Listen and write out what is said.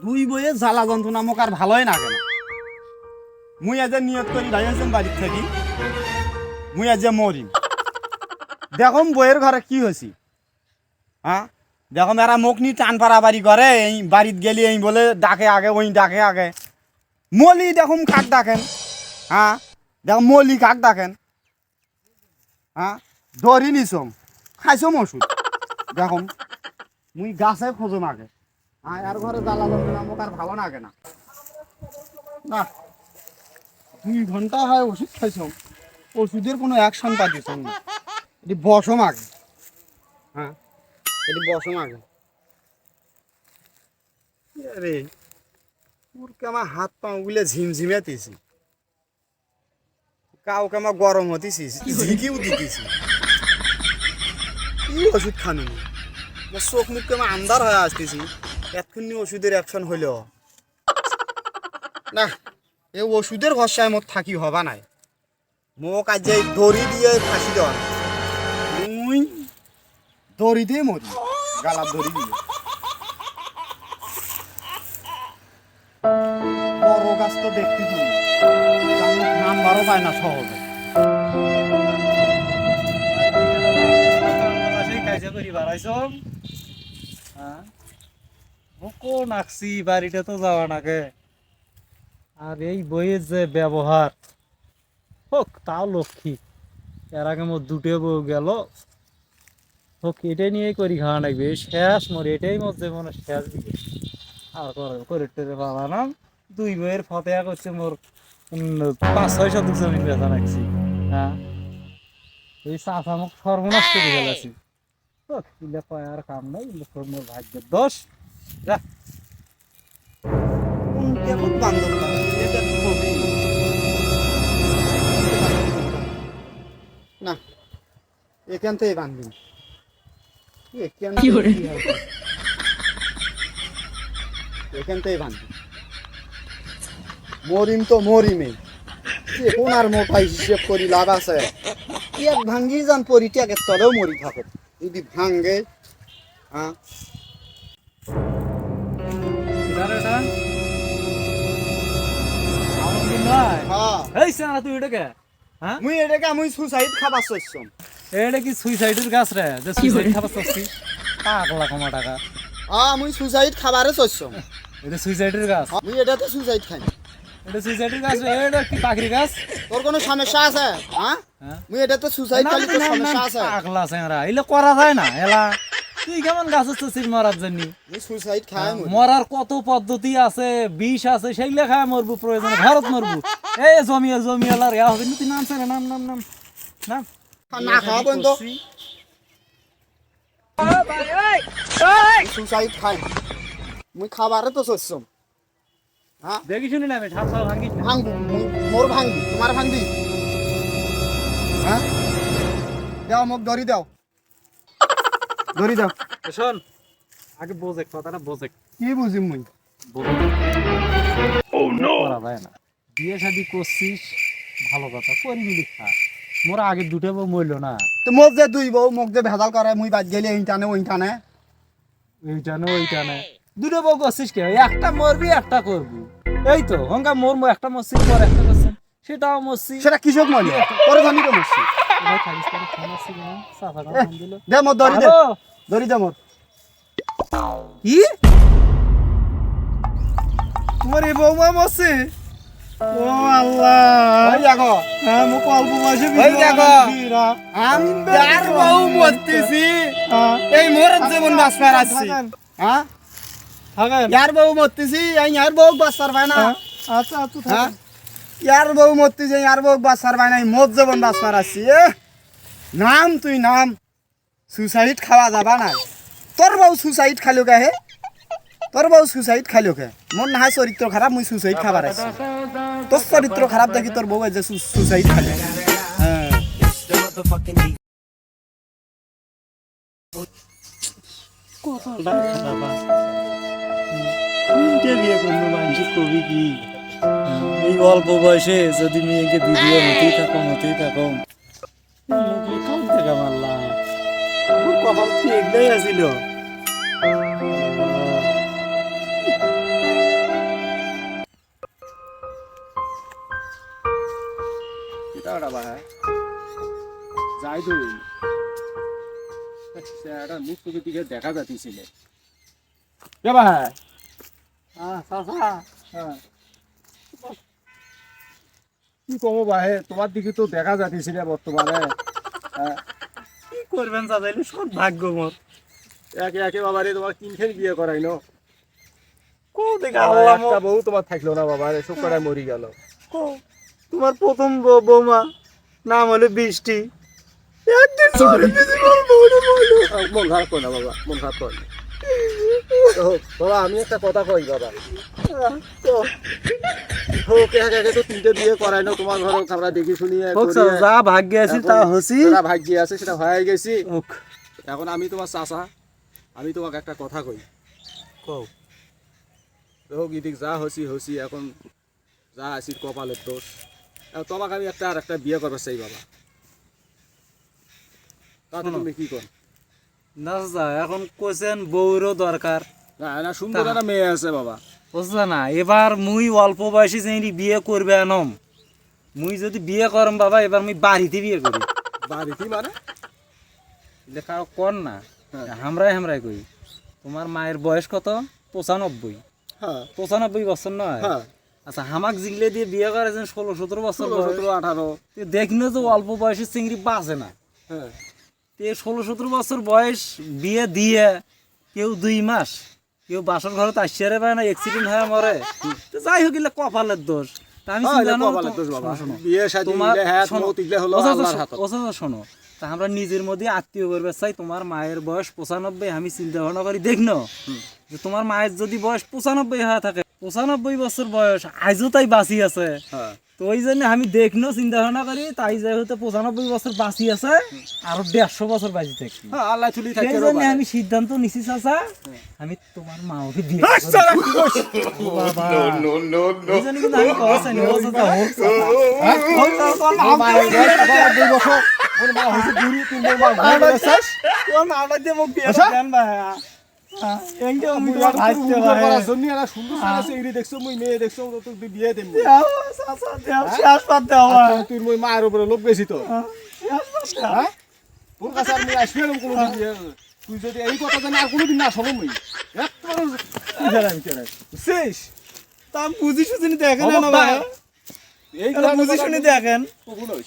দুই বইয়ে জ্বালা যন্ত্রণা মোক আর ভালোই লাগে না। মুই আজ নিয়ত করি ভাই আছেন বাড়ির থাকি, মুই আজ মরিম। দেখম বইয়ের ঘরে কি হয়েছি, হ্যাঁ দেখম এরা মোক নি টান পাড়াবাড়ি করে, এই বাড়িত গেলি এই বলে ডাকে আগে, ওই ডাকে আগে। মলি দেখুন কাক ডাকেন, হ্যাঁ দেখুন মলি কাক ডাকেন, হ্যাঁ ধরি নিছম খাইছম ওষুধ। দেখুন মুই গাছে খোঁজম আগে, হ্যাঁ আর ঘরে জ্বালা যন্ত্রণা মোক আর ভালো লাগে না। না 2 ঘন্টা হয় ওষুধ খাইছম, ওষুধের কোনো অ্যাকশন পাইছম না। এটি বসম আগে, হ্যাঁ এটি বসম আগে। আরে পুরকে আমার হাত পা উগলে ঝিমঝিমাতেছি, কাউকে আমার গরম হতেছি, ঝিকিও দিতেছি। কি ওষুধ খানো চোখ মুখকে আমার আন্দার হয়ে আসতেছি, এতক্ষণ ওষুধের অ্যাকশন হইল না। এই ওষুধের ভরসায় মোট থাকি হবা নাই, মোক আজ দড়ি দিয়ে ফাঁসি দেওয়া, মুই দড়ি দিয়ে মরি, গালার দড়ি দিয়ে। বড় গাছ তো দেখতে নাম্বারও পায় না সহজে। বাড়িটা তো যাওয়া নাগে, আর এই বইয়ের যে ব্যবহার হোক তাও লক্ষ্মী। এর আগে মোর 2টে বউ গেল, হোক এটাই নিয়েই করি খাওয়া লাগবে, শেষ মোর এটাই মোর জীবনের শেষ দিকে। আর করে টেরে পাবা না, 2 বইয়ের ফতেয়া করছে মোর 5-6 শতক জমি বেচা রাখছি। হ্যাঁ এই চাষা মুখ সর্বনাশ করে ফেলেছি। ইলে কয় আর কাম নাই, মোর ভাগ্যের দোষ। যা কেমন বান্ধব এটা ছবি না, এখান থেকে বান্ধবি এখান থেকে বান্ধবি। মরিম তো মরিমে, এখন আর মোটাই হিসেব করি লাভ আছে। এক ভাঙ্গি যান পরিত্যাগের তলেও মরি থাকে যদি ভাঙ্গে। হ্যাঁ মুই এটাকে মুই সুসাইড খাবার চাইছম। এটা কি সুইসাইডের গাছ রে যে সুইসাইড খাবার চাচ্ছি? পাগলা কমা টাকা। মুই সুসাইড খাবারে চাইছম। এটা সুইসাইডের গাছ? মুই এটাতে সুসাইড খাই। এটা সুইসাইডের গাছ রে? এটা কি পাখির গাছ? তোর কোনো সমস্যা আছে? হ্যাঁ মুই এটাতে সুসাইড খালি তোর সমস্যা আছে? পাগলা চেংরা এলে করা যায় না এলা। তুই কেমন গাছ হচ্ছিস মরার জন্য? মুই সুসাইড খাই। মরার কত পদ্ধতি আছে, বিষ আছে, সেইগুলা খায় মরবো, প্রয়োজনে ঘরত মরবো। এই জমিয়ালার ইয়া হবে না, তুই নাম নাম নাম নাম নাম না খাওয়া বন্ধ। সুসাইড খাই মুই খাবারে তো চাইছম। হ্যাঁ দেখি শুনি না, আমি ঠাপ ভাঙ্গিস না। ভাঙবো মোর ভাঙবি, তোমার ভাঙবি। হ্যাঁ দাও মোক দড়ি দাও, দড়ি দাও। শোন আগে বোঝে কথাটা, বোঝে কি বুঝিম মুই? করা যায় না, বিয়ে শাদি করছিস ভালো কথা, করবি খা। মোর আগে 2টে বউ মরল না, তো মোক যে 2 বউ মোক যে ভেজাল করে, মুই বাদ গেলে এইটানে ওইটানে ওইটানে 2টে বউ করছিস কে? একটা মরবি একটা করবি, এই তো হঙ্গা মোর একটা মরছি, পর একটা করছেন, সেটাও মরছি। সেটা কিসব মরলি? পরে জানি তো মরছি। দে মোর দড়ি দে, দড়ি দে মোর। কি তোমার এই বৌমা মরছে? ও আল্লাহ, ওই দেখো হ্যাঁ মুখ অল্প বয়সে ওই দেখো আমি যার বউ মরতেছি, এই মোর জীবন বাঁচবার আছে। হ্যাঁ ইয়ার বউ মরতেছি, এই ইয়ার বউ বাঁচবার পায় না। আচ্ছা আচ্ছা হ্যাঁ ইয়ার বউ মরতেছি, ইয়ার বউ বাঁচবার পায় না, মোর জীবন বাঁচবার আছে। নাম তুই নাম, সুসাইড খাওয়া যাবা না। তোর বউ সুসাইড খালো কে? হে তোর বউ সুসাইড খালো কে? মোর না হয় চরিত্র খারাপ, মুই সুসাইড খাবার আছি। তোর চরিত্র খারাপ দেখি তোর বউ যে সুসাইড খালো। হ্যাঁ বিয়ে করবো মানুষ কবি কি এই অল্প বয়সে যদি মেয়েকে দিদিও হতেই থাকো কাম থেকে মারলাম, কপাল ঠিক দেয় আসিল। বাবা হ্যাঁ যাই তো একটা মুখ চোখের দিকে দেখা যাচ্ছিল কে ভাই চাচা হ্যাঁ কি কমো ভাই তোমার দিকে তো দেখা যাচ্ছিল বর্তমানে হ্যাঁ কি করবেন চাচা এলে সব ভাগ্য মোর একে একে বাবা রে তোমার তিনখান বিয়ে করাইলো কো দেখে আল্লাহ একটা বউ তোমার থাকলো না বাবা রে সব কটায় মরি গেল কো তোমার প্রথম বৌমা নাম হলো বৃষ্টি একদিন সরে দিছি মন খারাপ কর না বাবা মন খারাপ কর না। তো বাবা আমি একটা কথা কই বাবা হোক একে একে তো তিনটে বিয়ে করাইলো তোমার ঘর আমরা দেখি শুনিয়ে যা ভাগ্যে আছে তা হসি ভাগ্যে আছে সেটা হয়ে গেছি হোক এখন আমি তোমার চাচা আমি তোমাকে একটা কথা কই কও হোক ইদিক যা হসি হসি এখন যা আসি কপালের দোষ এখন তোমাকে আমি একটা আর একটা বিয়ে করবার চাই বাবা তাতে শোনো। তুমি কি কর না চাচা এখন কোসেন বউরও দরকার না না সুন্দর একটা মেয়ে আছে বাবা বুঝলা না এবার মুই অল্প বয়সে যেই বিয়ে করবে আনম মুই যদি বিয়ে করম বাবা এবার মুই বাড়িতে বিয়ে করি বাড়িতে মানে লেখা কর না হ্যাঁ। হামরাই কই তোমার মায়ের বয়স কত 95 হ্যাঁ 95 বছর নয় হ্যাঁ আচ্ছা হামাক জিগলে দিয়ে বিয়ে করেছেন 16-17 বছর 17-18 দেখিনো যে অল্প বয়সের চিংড়ি বাঁচে না হ্যাঁ তে 16-17 বছর বয়স বিয়ে দিয়ে কেউ 2 মাস কেউ বাসর ঘরে তো আসছে রে ভাই না অ্যাক্সিডেন্ট হয়ে মরে তো যাই হোক এগুলো কপালের দোষ তা আমি চিন্তা করলাম কপালের দোষ বাবা শোনো, বিয়ে শাদী তোমার মিলে হ্যাঁ শোনো, মত ইগলে হলো ওসা তো আল্লাহর শো- হাতে ওসা তো শোনো তা আমরা নিজের মধ্যে আত্মীয় করবে চাই তোমার মায়ের বয়স 95 আমি চিন্তা ভাবনা করি দেখনো যে তোমার মায়ের যদি বয়স 95 হয়ে থাকে 95 বছর বয়স আজও তাই বাঁচি আছে হ্যাঁ তো ওই জন্য আমি দেখনো চিন্তা ভাবনা করি তাই যাই হতে 95 বছর বাঁচি আছে আরো 150 বছর বাঁচি থাকি হ্যাঁ আল্লাহ তুলি সেই থাকে জন্য আমি সিদ্ধান্ত নিছি চাচা আমি তোমার মাকে বিয়ে করবো। বাবা। এই জন্য কিন্তু আমি কথা চাইনি, ও চাচা, হোক চাচা। হোক চাচা, তোমার মাকে বিয়ে তোমার মাটা দিয়ে মোক বিয়ে করে দেন ভাই। হ্যাঁ, এইটা আমি তোমার ভাইস্তে ভাই। দেখছো মুই মেয়ে দেখছো তো তুই বিয়ে দেব দেও, চাচা, দেও, শেষ পাত দেও ভাই। তুই মই মায়ের উপরে লোক বেশি তো শেষ পাত দেও। হ্যাঁ তোর কাছে আমি আসবে না কোনোদিন বিয়ে তুই যদি এই কথা জানি আর কোনোদিন না শোনো মুই বুঝছিস তা আমি বুঝি শুনি দেখেন না খবরদার। ভাই এই এটা বুঝি শুনি দেখেন কখনোই